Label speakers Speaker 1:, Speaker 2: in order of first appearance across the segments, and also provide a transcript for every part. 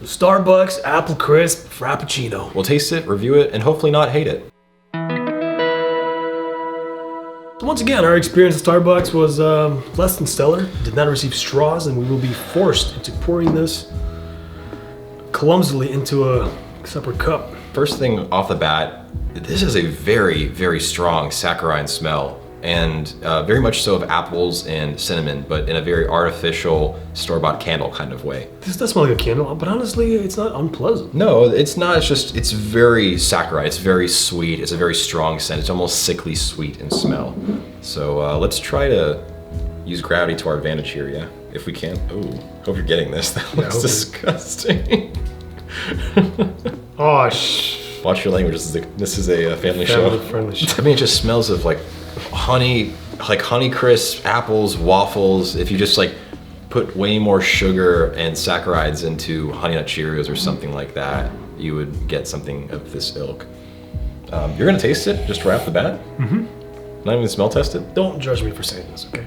Speaker 1: Starbucks Apple Crisp Frappuccino.
Speaker 2: We'll taste it, review it, and hopefully not hate it.
Speaker 1: So once again, our experience at Starbucks was less than stellar. Did not receive straws, and we will be forced into pouring this clumsily into a separate cup.
Speaker 2: First thing off the bat, this is a very, very strong saccharine smell, and very much so of apples and cinnamon, but in a very artificial store-bought candle kind of way.
Speaker 1: This does smell like a candle, but honestly, it's not unpleasant.
Speaker 2: No, it's not. It's just, it's very saccharine. It's very sweet. It's a very strong scent. It's almost sickly sweet in smell. So let's try to use gravity to our advantage here, yeah? If we can. Oh, hope you're getting this. That looks disgusting.
Speaker 1: Oh,
Speaker 2: Watch your language. This is a family show.
Speaker 1: Friendly show.
Speaker 2: I mean, it just smells of like honey, like Honeycrisp, apples, waffles. If you just like put way more sugar and saccharides into Honey Nut Cheerios or something like that, you would get something of this ilk. You're gonna taste it just right off the bat? Mm-hmm. Not even smell test it?
Speaker 1: Don't judge me for saying this, okay?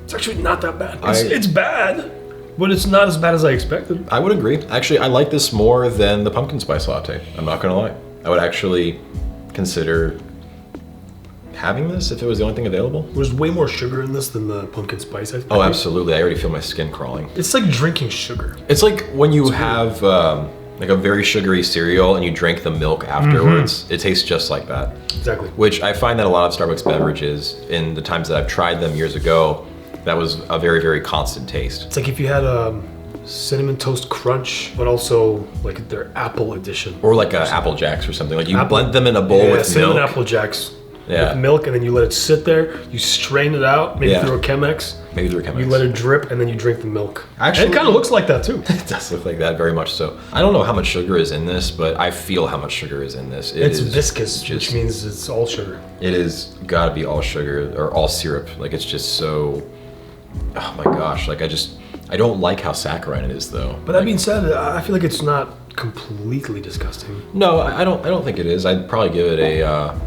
Speaker 1: It's actually not that bad. It's bad, but it's not as bad as I expected.
Speaker 2: I would agree. Actually, I like this more than the pumpkin spice latte. I'm not gonna lie. I would actually consider having this if it was the only thing available.
Speaker 1: There's way more sugar in this than the pumpkin spice. I
Speaker 2: Oh, absolutely. I already feel my skin crawling.
Speaker 1: It's like drinking sugar.
Speaker 2: It's like when you have like a very sugary cereal and you drink the milk afterwards. Mm-hmm. It tastes just like that.
Speaker 1: Exactly.
Speaker 2: Which I find that a lot of Starbucks beverages, in the times that I've tried them years ago, that was a very, very constant taste.
Speaker 1: It's like if you had a Cinnamon Toast Crunch, but also like their Apple edition.
Speaker 2: Or like a Apple Jacks or something. Like you blend them in a bowl with
Speaker 1: cinnamon
Speaker 2: milk.
Speaker 1: Apple Jacks. Yeah. With milk, and then you let it sit there. You strain it out, maybe through a Chemex.
Speaker 2: Maybe through a Chemex.
Speaker 1: You let it drip, and then you drink the milk.
Speaker 2: Actually,
Speaker 1: and it kind of looks like that too.
Speaker 2: It does look like that, very much so. I don't know how much sugar is in this, but I feel how much sugar is in this.
Speaker 1: It's viscous, which means it's all sugar.
Speaker 2: It is gotta be all sugar, or all syrup. Like, it's just so, oh my gosh. Like, I don't like how saccharine it is though.
Speaker 1: But that being said, I feel like it's not completely disgusting.
Speaker 2: No, I don't think it is. I'd probably give it a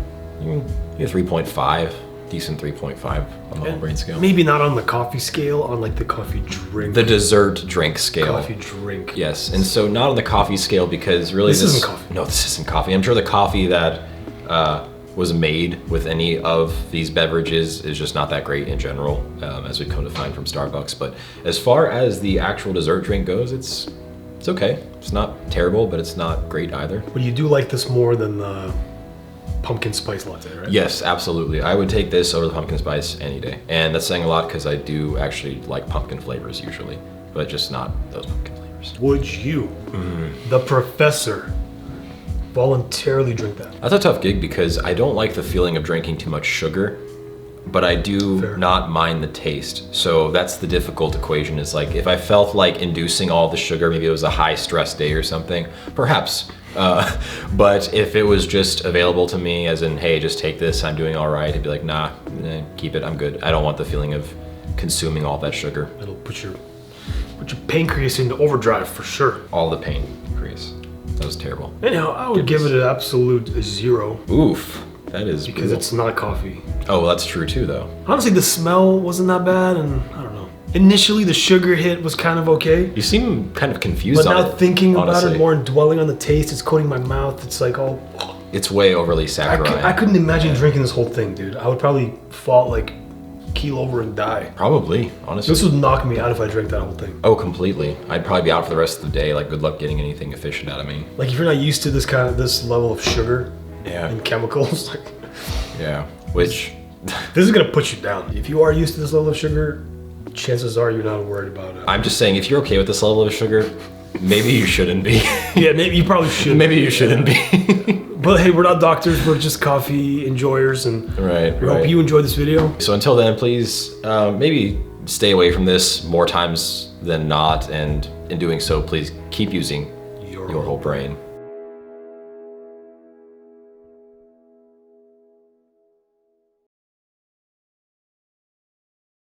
Speaker 2: 3.5, decent 3.5 on the whole brain scale.
Speaker 1: Maybe not on the coffee scale, on like the coffee drink.
Speaker 2: The dessert drink scale.
Speaker 1: Coffee drink.
Speaker 2: Yes, and so not on the coffee scale because really
Speaker 1: this isn't coffee.
Speaker 2: No, this isn't coffee. I'm sure the coffee that was made with any of these beverages is just not that great in general, as we come to find from Starbucks. But as far as the actual dessert drink goes, it's okay. It's not terrible, but it's not great either.
Speaker 1: But you do like this more than the pumpkin spice latte, right?
Speaker 2: Yes, absolutely. I would take this over the pumpkin spice any day. And that's saying a lot because I do actually like pumpkin flavors usually, but just not those pumpkin flavors.
Speaker 1: Would you, the professor, voluntarily drink that?
Speaker 2: That's a tough gig because I don't like the feeling of drinking too much sugar, but I do not mind the taste. So that's the difficult equation, is like if I felt like inducing all the sugar, maybe it was a high stress day or something, perhaps. But if it was just available to me as in, hey, just take this, I'm doing all right, I'd be like, nah, keep it, I'm good. I don't want the feeling of consuming all that sugar.
Speaker 1: It'll put your pancreas into overdrive for sure.
Speaker 2: All the pancreas. That was terrible.
Speaker 1: Anyhow, I would give it an absolute 0.
Speaker 2: Oof, that is
Speaker 1: because
Speaker 2: brutal.
Speaker 1: It's not coffee.
Speaker 2: Oh, well, that's true too, though.
Speaker 1: Honestly, the smell wasn't that bad, and I don't know. Initially, the sugar hit was kind of okay.
Speaker 2: You seem kind of confused on it.
Speaker 1: But now thinking
Speaker 2: honestly
Speaker 1: about it more and dwelling on the taste, it's coating my mouth. It's like all...
Speaker 2: It's way overly saccharine.
Speaker 1: I couldn't imagine drinking this whole thing, dude. I would probably fall like keel over and die.
Speaker 2: Probably, honestly.
Speaker 1: This would knock me out if I drank that whole thing.
Speaker 2: Oh, completely. I'd probably be out for the rest of the day. Like, good luck getting anything efficient out of me.
Speaker 1: Like, if you're not used to this level of sugar and chemicals, like...
Speaker 2: Yeah, which...
Speaker 1: This is gonna put you down. If you are used to this level of sugar, chances are you're not worried about it.
Speaker 2: I'm just saying, if you're okay with this level of sugar, maybe you shouldn't be.
Speaker 1: Yeah, maybe you probably shouldn't.
Speaker 2: Maybe you shouldn't be.
Speaker 1: But hey, we're not doctors, we're just coffee enjoyers, and we hope you enjoyed this video.
Speaker 2: So until then, please maybe stay away from this more times than not, and in doing so, please keep using your whole brain.